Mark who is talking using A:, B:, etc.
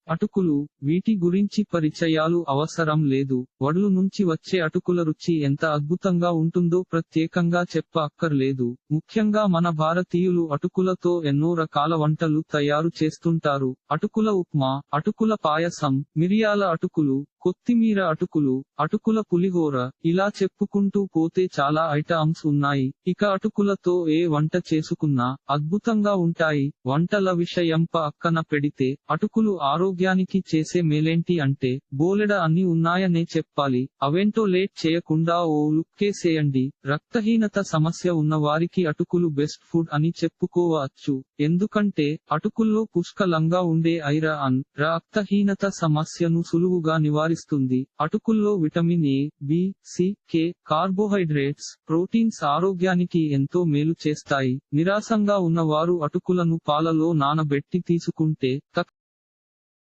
A: అటుకులు, వీటి గురించి పరిచయాలు అవసరం లేదు. వడ్లు నుంచి వచ్చే అటుకుల రుచి ఎంత అద్భుతంగా ఉంటుందో ప్రత్యేకంగా చెప్ప అక్కర్లేదు. ముఖ్యంగా మన భారతీయులు అటుకులతో ఎన్నో రకాల వంటలు తయారు చేస్తుంటారు. అటుకుల ఉప్మా, అటుకుల పాయసం, మిరియాల అటుకులు, కొత్తిమీర అటుకులు, అటుకుల పులిహోర, ఇలా చెప్పుకుంటూ పోతే చాలా ఐటమ్స్ ఉన్నాయి. ఇక అటుకులతో ఏ వంట చేసుకున్నా అద్భుతంగా ఉంటాయి. వంటల విషయం పక్కన పెడితే అటుకులు ఆరోగ్యానికి చేసే మేలేంటి అంటే బోలెడ అన్ని ఉన్నాయనే చెప్పాలి. అవేంటో లేట్ చేయకుండా ఓ లుక్కేసేయండి. రక్తహీనత సమస్య ఉన్న వారికి అటుకులు బెస్ట్ ఫుడ్ అని చెప్పుకోవచ్చు. ఎందుకంటే అటుకుల్లో పుష్కలంగా ఉండే ఐరన్ రక్తహీనత సమస్యను సులువుగా నివారిస్తుంది. అటుకుల్లో vitamin A, B, C, K, carbohydrates, proteins ఆరోగ్యానికి ఎంతో మేలు చేస్తాయి. నిరాశంగా ఉన్నవారు అటుకులను పాలలో నానబెట్టి తీసుకుంటే